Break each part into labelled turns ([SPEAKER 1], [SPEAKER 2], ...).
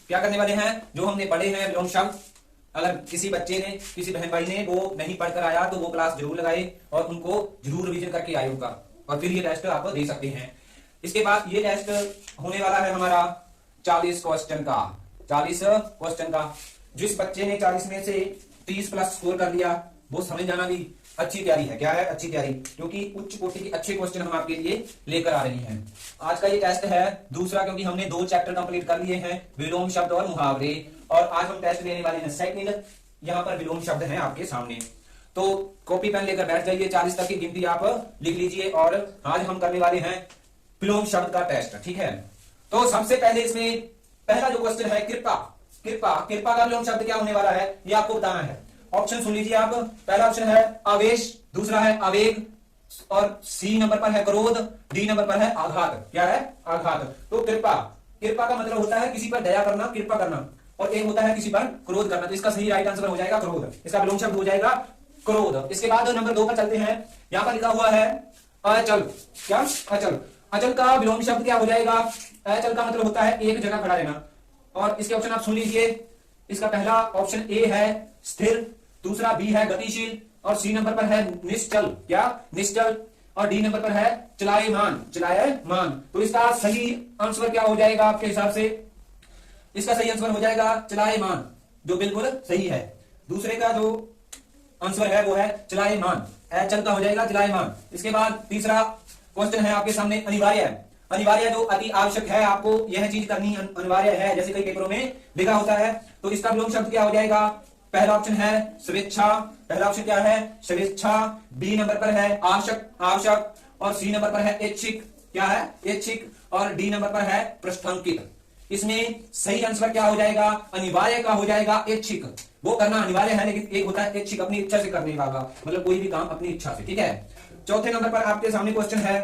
[SPEAKER 1] क्या करने वाले हैं, जो हमने पढ़े हैं विलोम शब्द, अगर किसी बच्चे ने, किसी बहन भाई ने वो नहीं पढ़कर आया तो वो क्लास जरूर लगाए और उनको जरूर रिवीजन करके आए उनका, और फिर ये टेस्ट आप दे सकते हैं। इसके बाद ये टेस्ट होने वाला है हमारा 40 क्वेश्चन का। 40 क्वेश्चन का जिस बच्चे ने 40 में से 30 प्लस स्कोर कर लिया वो समझ जाना भी अच्छी तैयारी है। क्या है अच्छी तैयारी, क्योंकि उच्च कोटि के अच्छे क्वेश्चन हम आपके लिए लेकर आ रहे हैं। आज का ये टेस्ट है दूसरा, क्योंकि हमने 2 चैप्टर कंप्लीट कर लिए हैं, विलोम शब्द और मुहावरे, और आज हम टेस्ट लेने वाले हैं सेकंड। यहाँ पर विलोम शब्द हैं आपके सामने, तो कॉपी पेन लेकर बैठ जाइए, 40 तक की गिनती आप लिख लीजिए, और आज हम करने वाले हैं विलोम शब्द का टेस्ट। ठीक है, तो सबसे पहले इसमें पहला जो क्वेश्चन है कृपा। कृपा, कृपा का विलोम शब्द क्या होने वाला है ये आपको बताना है। ऑप्शन सुन लीजिए आप। पहला ऑप्शन है आवेश, दूसरा है आवेग, और सी नंबर पर है क्रोध, डी नंबर पर है आघात। क्या है आघात। तो कृपा, कृपा का मतलब होता है किसी पर दया करना, कृपा करना, और एक होता है किसी पर क्रोध करना। तो इसका सही राइट आंसर हो जाएगा क्रोध, इसका विलोम शब्द हो जाएगा क्रोध। इसके बाद नंबर 2 पर चलते हैं। यहां पर लिखा हुआ है अचल। क्या अचल, अचल का विलोम शब्द क्या हो जाएगा। अचल का मतलब होता है एक जगह खड़ा रहना, और इसके ऑप्शन आप सुन लीजिए। इसका पहला ऑप्शन ए है स्थिर, दूसरा बी है गतिशील, और सी नंबर पर है निश्चल। क्या निश्चल, और डी नंबर पर है चलायमान, चलायमान। तो इसका सही आंसर क्या हो जाएगा आपके हिसाब से, इसका सही आंसर हो जाएगा चलायमान, जो बिल्कुल सही है। दूसरे का जो आंसर है वो है चलायमान, अचल का हो जाएगा चलायमान। इसके बाद तीसरा क्वेश्चन है आपके सामने अनिवार्य। अनिवार्य जो अति आवश्यक है, आपको यह चीज करनी अनिवार्य है, जैसे कई पेपरों में लिखा होता है। तो इसका विलोम शब्द क्या हो जाएगा। पहला ऑप्शन है स्वेच्छा, पहला ऑप्शन क्या है स्वेच्छा, बी नंबर पर है आवश्यक, आवश्यक, और सी नंबर पर है ऐच्छिक। क्या है ऐच्छिक, और डी नंबर पर है प्रस्थांकित। इसमें सही आंसर क्या हो जाएगा, अनिवार्य का हो जाएगा ऐच्छिक। वो करना अनिवार्य है, लेकिन एक होता है ऐच्छिक, अपनी इच्छा से करने वाला, मतलब कोई भी काम अपनी इच्छा से। ठीक है, चौथे नंबर पर आपके सामने क्वेश्चन है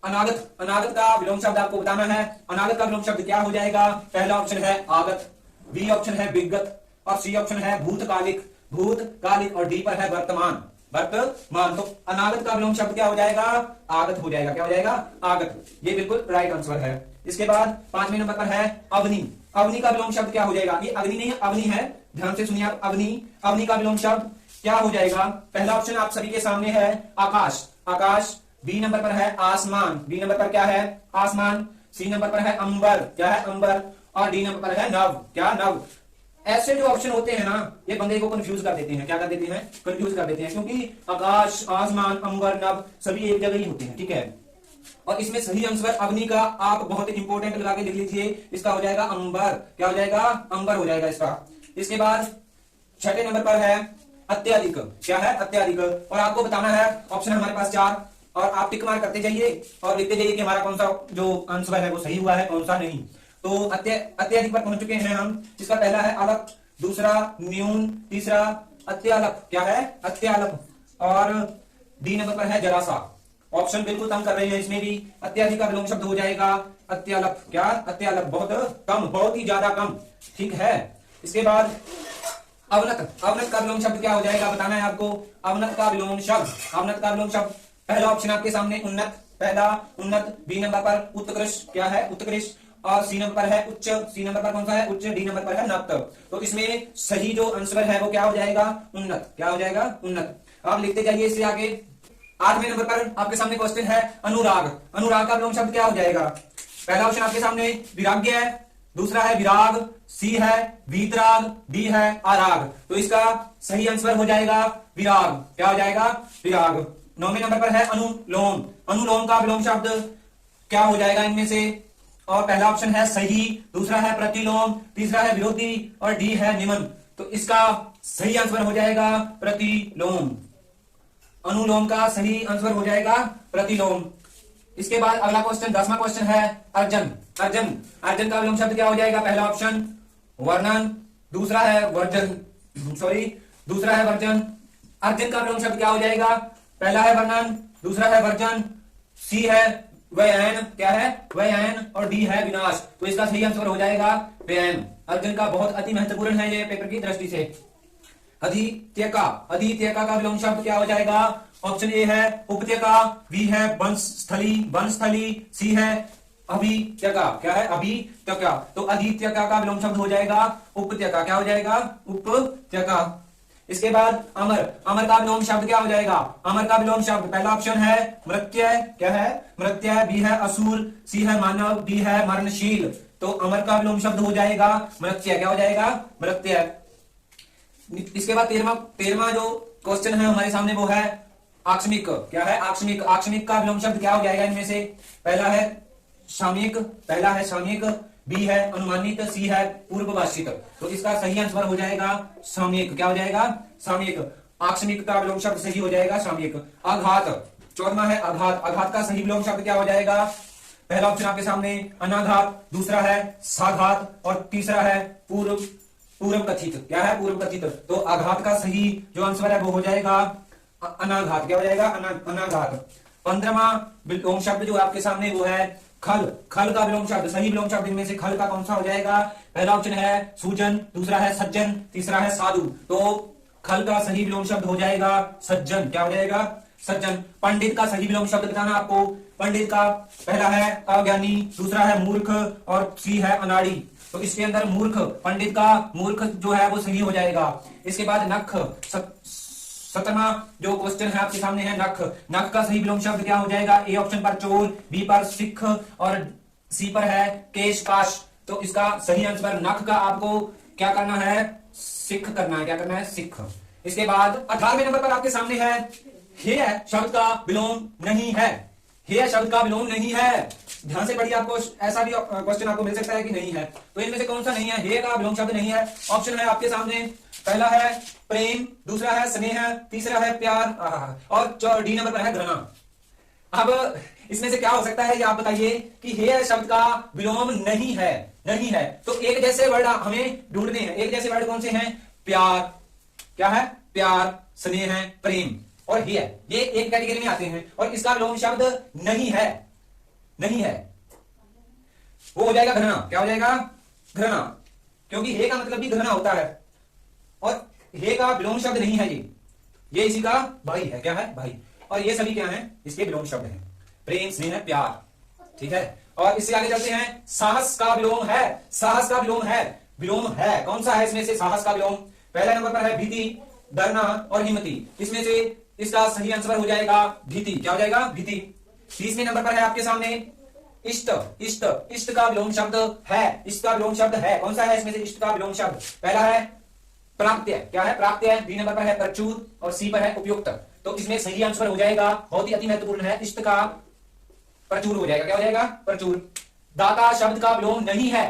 [SPEAKER 1] अनागत। अनागत का विलोम शब्द आपको बताना है। अनागत का विलोम शब्द क्या हो जाएगा। पहला ऑप्शन है आगत, बी ऑप्शन है विगत, और सी ऑप्शन है भूतकालिक, भूतकालिक, और डी पर है वर्तमान, वर्तमान। तो अनागत का विलोम शब्द क्या हो जाएगा, आगत हो जाएगा। क्या हो जाएगा आगत, ये बिल्कुल राइट आंसर है। इसके बाद 5वें नंबर पर है अवनि। अवनि का विलोम शब्द क्या हो जाएगा, ये अग्नि नहीं है अवनि है, ध्यान से सुनिए आप। अवनि, अवनि का विलोम शब्द क्या हो जाएगा। पहला ऑप्शन आप सभी के सामने है आकाश, आकाश, बी नंबर पर है आसमान, बी नंबर पर क्या है आसमान, सी नंबर पर है अंबर, क्या है अंबर, और डी नंबर पर है नभ। क्या नभ। ऐसे जो ऑप्शन होते हैं ना, ये बंदे को कंफ्यूज कर देते हैं। क्या कर देते हैं, कंफ्यूज कर देते हैं, क्योंकि आकाश, आसमान, अंबर, नभ सभी एक जगह ही होते हैं। ठीक है, और इसमें सही आंसर अग्नि का आप बहुत इंपॉर्टेंट लगा के लिख लीजिए, इसका हो जाएगा अंबर। क्या हो जाएगा अंबर हो जाएगा इसका। इसके बाद 6वें नंबर पर है अत्यधिक। क्या है अत्यधिक, और आपको बताना है ऑप्शन हमारे पास 4, और आप टिक मार्क करते जाइए और लिखते जाइए कि हमारा कौन सा जो आंसर है वो सही हुआ है, कौन सा नहीं। तो अत्यधिक पर पहुंच चुके हैं हम। जिसका पहला है अलप, दूसरा न्यून, तीसरा अत्यालप। क्या है अत्यालप, और डी नंबर पर है जरा सा। ऑप्शन बिल्कुल तंग कर रहे हैं इसमें भी। अत्यधिक का विलोम शब्द हो जाएगा अत्यालप। क्या अत्यालप, बहुत कम, बहुत ही ज्यादा कम। ठीक है, इसके बाद अवनत। अवनत का विलोम शब्द क्या हो जाएगा बताना है आपको। अवनत का विलोम शब्द, अवनत का विलोम शब्द पहला ऑप्शन आपके सामने उन्नत, पहला उन्नत, बी नंबर पर उत्कृष्ट। क्या है उत्कृष्ट, और सी नंबर पर है उच्च, सी नंबर पर कौन सा है उच्च, डी नंबर पर है नक्त। तो इसमें सही जो आंसर है वो क्या हो जाएगा उन्नत। क्या हो जाएगा उन्नत। आप लिखते जाइए इससे आगे। 8वें नंबर पर आपके सामने क्वेश्चन है अनुराग। अनुराग का विलोम शब्द क्या हो जाएगा। पहला ऑप्शन आपके सामने विराग्य है, दूसरा है विराग, सी है वीतराग, डी है आराग। तो इसका सही आंसर हो जाएगा विराग। क्या हो जाएगा विराग। 9वें नंबर पर है अनुलोम। अनुलोम का विलोम शब्द क्या हो जाएगा इनमें से, और पहला ऑप्शन है सही, दूसरा है प्रतिलोम, तीसरा है विरोधी, और डी है निमन। तो इसका सही आंसर हो जाएगा प्रतिलोम। अनुलोम का सही आंसर हो जाएगा प्रतिलोम। इसके बाद अगला क्वेश्चन 10वां क्वेश्चन है अर्जन। अर्जन, अर्जन का विलोम शब्द क्या हो जाएगा। पहला ऑप्शन वर्णन, दूसरा है वर्जन, सॉरी दूसरा है वर्जन। अर्जन का विलोम शब्द क्या हो जाएगा। पहला है वर्णन, दूसरा है वर्जन, सी है व्ययन। क्या है व्ययन, और डी है विनाश। तो इसका सही आंसर हो जाएगा व्ययन। अर्जन का बहुत अति महत्वपूर्ण है ये पेपर की दृष्टि से। अधित्यका, अधित्यका का विलोम शब्द क्या हो जाएगा। ऑप्शन ए है उपत्यका, बी है वंशस्थली, वंशस्थली, सी है अभित्यका, क्या है अभित्यका, तो अधित्यका का विलोम शब्द हो जाएगा उपत्यका, क्या हो जाएगा उपत्यका। इसके बाद अमर, अमर का विलोम शब्द क्या हो जाएगा, अमर का विलोम शब्द पहला ऑप्शन है मृत्यय, क्या है मृत्यय, बी है असुर, सी है मानव, डी है मरणशील, तो अमर का विलोम शब्द हो जाएगा मृत्यय, क्या हो जाएगा मृत्यय। इसके बाद तेरहवां जो क्वेश्चन है हमारे सामने वो है आकस्मिक, क्या है आकस्मिक, आकस्मिक का विलोम शब्द क्या हो जाएगा इनमें से, पहला है सामयिक, बी है अनुमानित, सी है पूर्वभाषित, तो इसका सही आंसर हो जाएगा सामयिक, क्या हो जाएगा सामयिक। आकस्मिक का विलोम शब्द सही हो जाएगा सामयिक। आघात, चौथा है आघात, आघात का सही विलोम शब्द क्या हो जाएगा, पहला ऑप्शन आपके सामने अनाघात, दूसरा है साघात और तीसरा है पूर्व कथित, क्या है पूर्व कथित, तो आघात का सही जो आंसर है वो हो जाएगा अनाघात, क्या हो जाएगा अनाघात। 15वां विलोम शब्द जो आपके सामने वो है खल, खल का विलोम शब्द, सही विलोम शब्द इनमें से खल का कौन सा हो जाएगा, पहला ऑप्शन है सूजन, दूसरा है सज्जन, तीसरा है साधु, तो खल का सही विलोम शब्द हो जाएगा सज्जन, क्या हो जाएगा सज्जन। पंडित का सही विलोम शब्द बताना आपको, पंडित का पहला है अज्ञानी, दूसरा है मूर्ख और सी है अनाड़ी, तो इसके अंदर मूर्ख, पंडित का मूर्ख जो है वो सही हो जाएगा। इसके बाद नख, 17वां जो क्वेश्चन है आपके सामने है नख, नख का सही विलोम शब्द क्या हो जाएगा, ए ऑप्शन पर चोर, बी पर सिख और सी पर है केश पाश, तो इसका सही आंसर नख का आपको क्या करना है सिख करना है, क्या करना है सिख। इसके बाद 18वें नंबर पर आपके सामने है हेय शब्द का विलोम नहीं है, हेय शब्द का विलोम नहीं है, ध्यान से पढ़िए, आपको ऐसा भी क्वेश्चन आपको मिल सकता है कि नहीं है, तो इनमें से कौन सा नहीं है, हेय का विलोम शब्द नहीं है। ऑप्शन है आपके सामने, पहला है प्रेम, दूसरा है स्नेह, तीसरा है प्यार और डी नंबर पर है घृणा। अब इसमें से क्या हो सकता है ये आप बताइए कि हेय शब्द का विलोम नहीं है, नहीं है, तो एक जैसे वर्ड हमें ढूंढने हैं, एक जैसे वर्ड कौन से हैं, प्यार, क्या है प्यार, स्नेह, प्रेम और हेय, ये एक कैटेगरी में आते हैं और इसका विलोम शब्द नहीं है, नहीं है, वो हो जाएगा घृणा, क्या हो जाएगा घृणा, क्योंकि हे का मतलब भी घृणा होता है और हे का विलोम शब्द नहीं है, ये इसी का भाई है, क्या है भाई, और ये सभी क्या है इसके विलोम शब्द हैं, प्रेम स्नेह प्यार, ठीक है। और इससे आगे चलते हैं, साहस का विलोम है, साहस का विलोम है, विलोम है कौन सा है इसमें से साहस का विलोम, पहला नंबर पर है भीति, डरना और हिम्मती, इसमें से इसका सही आंसर हो जाएगा भीति, क्या हो जाएगा भीति। 30वें नंबर पर है आपके सामने इष्ट, इष्ट, इष्ट का विलोम शब्द है, इसका विलोम शब्द है कौन सा है इसमें से इष्ट का विलोम शब्द, पहला है प्राप्त्य, क्या है प्राप्त्य, बी नंबर पर है प्रचुर और सी पर है उपयुक्त, तो इसमें सही आंसर हो जाएगा, बहुत ही अति महत्वपूर्ण है, इष्ट का प्रचुर हो जाएगा, क्या हो जाएगा प्रचुर। दाता शब्द का विलोम नहीं है,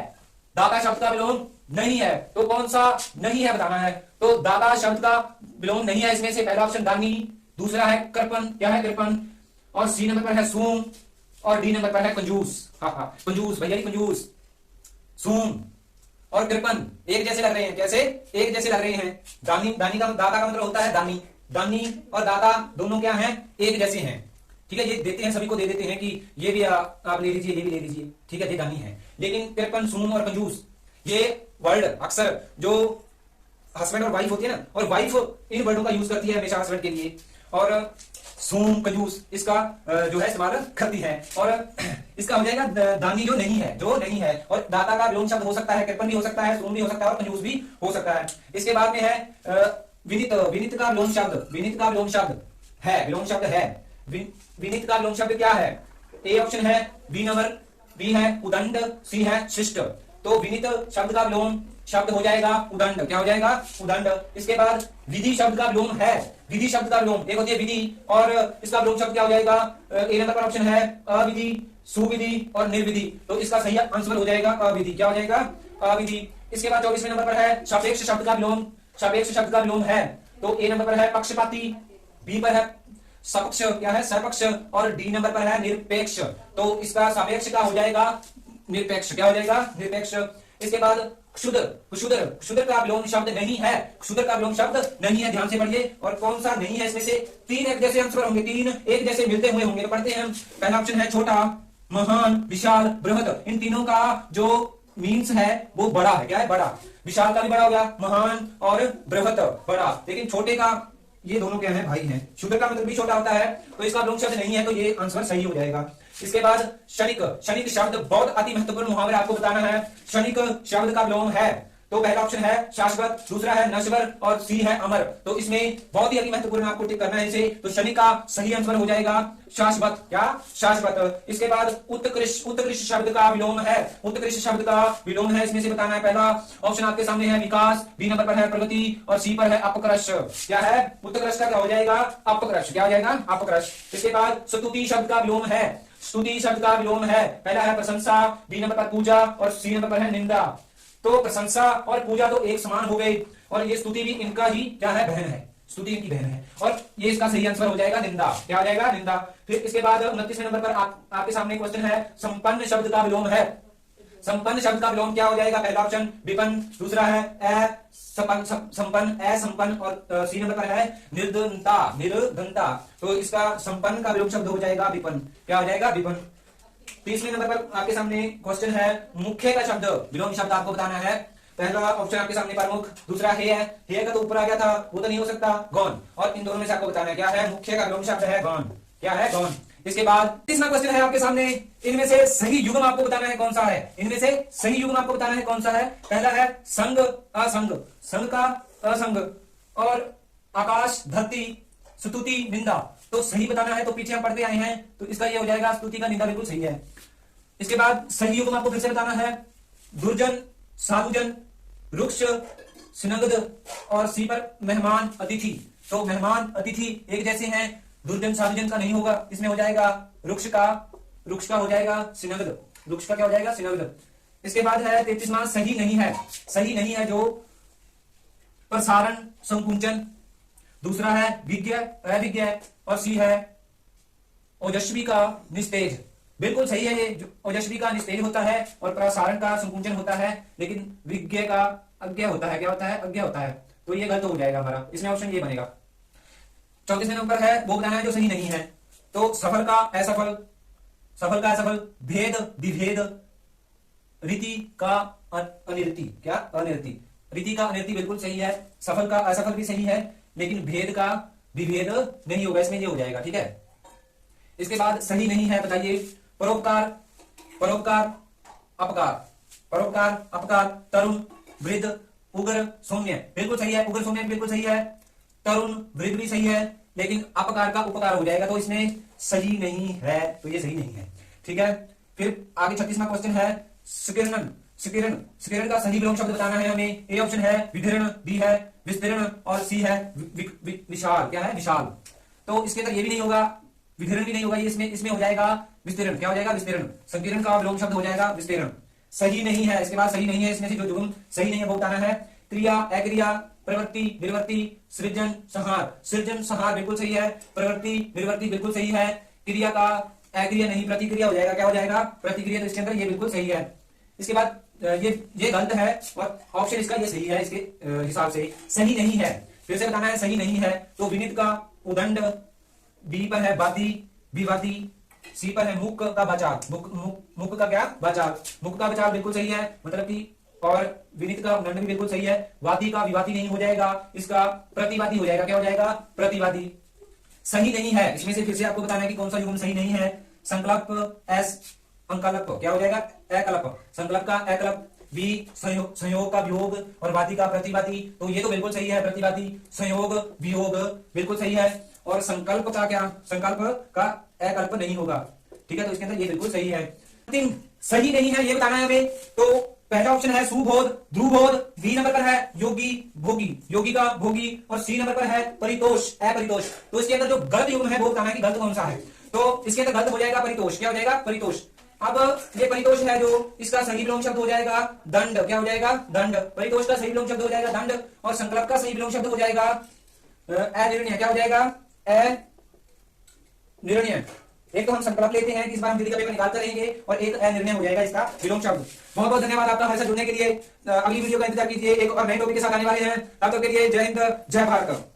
[SPEAKER 1] दाता शब्द का विलोम नहीं है, तो कौन सा नहीं है बताना है, तो दाता शब्द का विलोम नहीं है इसमें से पहला ऑप्शन दानी, दूसरा है कृपण, क्या है कृपण और सी नंबर पर है सूम और डी नंबर पर है कंजूस, कंजूस भैया कंजूस, सूम और कृपण एक जैसे लग रहे हैं, कैसे एक जैसे लग रहे हैं, दानी, दानी का दाता का मतलब होता है दानी, दानी और दाता दोनों क्या हैं एक जैसे हैं, ठीक है, ये देते हैं सभी को दे देते हैं कि ये भी आप ले लीजिए, ये भी ले लीजिए, ठीक है, ये दानी है, लेकिन कृपण सूम और कंजूस ये वर्ड अक्सर जो हस्बैंड और वाइफ होती है ना, और वाइफ इन वर्डों का यूज करती है हमेशा हस्बैंड के लिए, और सूम कंजूस इसका जो है इस्तेमाल करती है, और इसका हो जाएगा दानी जो नहीं है, जो नहीं है, और दाता का विलोम शब्द हो सकता है, कृपण भी हो सकता है, सूम भी हो सकता है और कंजूस भी हो सकता है। इसके बाद में है विनित, विनित का विलोम शब्द, विनित का विलोम शब्द है, विलोम शब्द है, विनित का विलोम शब्द क्या है, ए ऑप्शन है बी नंबर, बी है उदंड, सी है शिष्ट, तो विनित शब्द का विलोम शब्द हो जाएगा उदंड, क्या हो जाएगा उदंड। इसके बाद विधि शब्द का विलोम है, विधि शब्द का विलोम एक होती है विधि और इसका विलोम शब्द क्या हो जाएगा, ए नंबर पर ऑप्शन है अविधि, सुविधि और निर्विधि, तो इसका सही आंसर हो जाएगा अविधि, क्या हो जाएगा अविधि। इसके बाद 24वें नंबर पर है सापेक्ष शब्द का विलोम, सापेक्ष शब्द का विलोम है, तो ए नंबर पर है पक्षपाती, बी पर है सपक्ष, क्या है सपक्ष और डी नंबर पर है निरपेक्ष, तो इसका सापेक्ष का हो जाएगा निरपेक्ष, क्या हो जाएगा निरपेक्ष। इसके बाद क्षुद्र, क्षुद्र, क्षुद्र का विलोम शब्द नहीं है, क्षुद्र का विलोम शब्द नहीं है, ध्यान से पढ़िए, और कौन सा नहीं है इसमें से तीन एक जैसे आंसर होंगे, तीन एक जैसे मिलते हुए होंगे, पढ़ते हैं हम। पहला ऑप्शन है छोटा, महान, विशाल, बृहद, इन तीनों का जो मीन्स है वो बड़ा है, क्या है बड़ा, विशाल का भी बड़ा हो गया, महान और बृहद बड़ा, लेकिन छोटे का ये दोनों क्या है भाई हैं, क्षुद्र का मतलब भी छोटा होता है, तो इसका विलोम शब्द नहीं है, तो ये आंसर सही हो जाएगा। इसके बाद क्षणिक, क्षणिक शब्द बहुत अति महत्वपूर्ण मुहावरा आपको बताना है। क्षणिक शब्द का विलोम है, तो पहला ऑप्शन है शाश्वत, दूसरा है नश्वर और सी है अमर। तो इसमें बहुत ही अति महत्वपूर्ण आपको टिक करना है इसे। तो शनि का सही आंसर हो जाएगा शाश्वत, क्या शाश्वत। इसके बाद उत्कृष्ट, उत्कृष्ट शब्द का विलोम है, उत्कृष्ट शब्द का विलोम है, इसमें से बताना है। पहला ऑप्शन आपके सामने है विकास, बी नंबर पर है प्रगति और सी पर है अपकृष्ट। क्या है उत्कृष्ट का क्या हो जाएगा अपकृष्ट, क्या हो जाएगा अपकृष्ट। इसके बाद स्तुति शब्द का विलोम है, स्तुति शब्द का विलोम है, पहला है प्रशंसा, बी नंबर पर पूजा और सी नंबर पर है निंदा। तो प्रशंसा और पूजा तो एक समान हो गई और ये स्तुति भी इनका ही क्या है बहन है, स्तुति इनकी बहन है और ये इसका सही आंसर हो जाएगा निंदा, क्या हो जाएगा निंदा। फिर इसके बाद 29वें नंबर पर आपके सामने क्वेश्चन है संपन्न शब्द का विलोम है। संपन्न शब्द का विलोम क्या हो जाएगा, पहला ऑप्शन विपन्न, दूसरा है संपन्न, असंपन्न और सी नंबर पर है निर्धनता, निर्धनता। तो इसका संपन्न का विलोम शब्द हो जाएगा विपन्न, क्या हो जाएगा विपन्न। 30वें नंबर पर आपके सामने क्वेश्चन है मुख्य का शब्द विलोम शब्द आपको बताना है। पहला ऑप्शन आपके सामने प्रमुख, दूसरा हे का तो ऊपर आ गया था वो तो नहीं हो सकता गौन, और इन दोनों में से आपको बताना है क्या है मुख्य का विलोम शब्द है गौन, क्या है गौन। इसके बाद तीसरा क्वेश्चन है आपके सामने, इनमें से सही युग्म आपको बताना है कौन सा है, इनमें से सही युग्म आपको बताना है कौन सा है। पहला है संग असंग, संग का असंग और आकाश धरती स्तुति निंदा। तो सही बताना है, तो पीछे हम पढ़ते आए हैं तो इसका ये हो जाएगा स्तुति का निंदा, बिल्कुल सही है। इसके बाद सही युग्म आपको फिर से बताना है दुर्जन साधुजन रुक्ष स्निग्ध और सी पर मेहमान अतिथि। तो मेहमान अतिथि एक जैसे हैं, दुर्जन साधुजन का नहीं होगा, इसमें हो जाएगा रुक्ष का हो जाएगा स्निग्ध, रुक्ष का क्या हो जाएगा स्निग्ध। इसके बाद है 33वां सही नहीं है, सही नहीं है जो प्रसारण संकुंचन, दूसरा है विज्ञ अविज्ञ और सी है ओजस्वी का निस्तेज। बिल्कुल सही है, ये ओजस्वी का निस्तेज होता है और प्रसारण का संकुंचन होता है, लेकिन विज्ञ का अज्ञ होता है, क्या होता है अज्ञ होता है। तो ये गलत हो जाएगा हमारा, इसमें ऑप्शन ये बनेगा। 34वें नंबर है वो बताना है जो सही नहीं है। तो सफल का असफल, सफल का असफल, भेद विभेद, रीति का अनिरति, क्या अनिरति, रीति का अनिरति बिल्कुल सही है, सफल का असफल भी सही है, लेकिन भेद का विभेद नहीं होगा, इसमें ये हो जाएगा, ठीक है। इसके बाद सही नहीं है बताइए परोपकार, परोपकार अपकार, परोपकार अपकार, तरुण वृद्ध उग्र सौम्य, बिल्कुल सही है, उग्र सौम्य बिल्कुल सही है, तरुण वृद्ध भी सही है, लेकिन अपकार का उपकार हो जाएगा, तो इसमें सही नहीं है, तो ये सही नहीं है, ठीक है। फिर आगे 36वां क्वेश्चन है सुकिरण, सुकिरण, सुकिरण का सही विलोम शब्द बताना है हमें। ए ऑप्शन है विधिरण, बी है विस्तीर्ण और सी है विशाल, क्या है विशाल। तो इसके अंदर ये भी नहीं होगा, विधिरण भी नहीं होगा, ये इसमें हो जाएगा विस्तीर्ण, क्या हो जाएगा विस्तीर्ण। संकीर्ण का विलोम शब्द हो जाएगा विस्तीर्ण, सही नहीं है। इसके बाद सही नहीं है, इसमें से जो युग्म सही नहीं है वो बताना है। क्रिया अक्रिया प्रवृत्ति निर्वृत्ति सृजन संहार, सृजन संहार बिल्कुल सही है, प्रवृत्ति निर्वृत्ति बिल्कुल सही है, क्रिया का अक्रिया नहीं प्रतिक्रिया हो जाएगा, क्या हो जाएगा प्रतिक्रिया, तो इसके अंदर ये बिल्कुल सही है। इसके बाद ये गलत है और ऑप्शन इसका ये सही है, इसके हिसाब से सही नहीं है, फिर से बताना है सही नहीं है। तो विनित का उदंड, बी पर है वादी विवादी, सी पर है मुख का बचाव, मुख का क्या बचाव, मुख का बचाव बिल्कुल सही है, मतलब कि, और विनित का उदंड भी बिल्कुल सही है, वादी का विवादी नहीं हो जाएगा, इसका प्रतिवादी हो जाएगा, क्या हो जाएगा प्रतिवादी। सही नहीं है, इसमें से फिर से आपको बताना है कि कौन सा युग्म सही नहीं है। संकल्प एस अंकल्प, क्या हो जाएगा अकल्प, संकल्प का अकल्प, बी संयोग का वियोग और वादी का प्रतिवादी, तो ये तो बिल्कुल सही है, प्रतिवादी संयोग वियोग बिल्कुल सही है, और संकल्प का क्या, संकल्प का अकल्प नहीं होगा, ठीक है, तो इसके अंदर ये बिल्कुल सही है। अंतिम सही नहीं है ये बताना है हमें। तो पहला ऑप्शन है सुबोध ध्रुवबोध, बी नंबर पर है योगी भोगी, योगी का भोगी, और सी नंबर पर है परितोष अपरितोष। तो इसके अंदर जो गलत युग्म है वो बताना है कि गलत कौन सा है। तो इसके अंदर गलत हो जाएगा परितोष, क्या हो जाएगा परितोष। अब ये परितोष है जो इसका सही विलोम शब्द हो जाएगा दंड, क्या हो जाएगा दंड, परितोष का सही विलोम शब्द हो जाएगा दंड, और संकल्प का सही विलोम शब्द हो जाएगा अनिर्णय, क्या हो जाएगा अनिर्णय। एक तो हम संकल्प लेते हैं कि इस बार हम दिल्ली का पेपर निकाल कर रहेंगे, और एक अनिर्णय हो जाएगा इसका विलोम शब्द। बहुत बहुत धन्यवाद आपका हमारे साथ जुड़ने के लिए। अगली वीडियो का इंतजार कीजिए, एक और नए टॉपिक के साथ आने वाले हैं, तब तक के लिए जय हिंद जय भारत।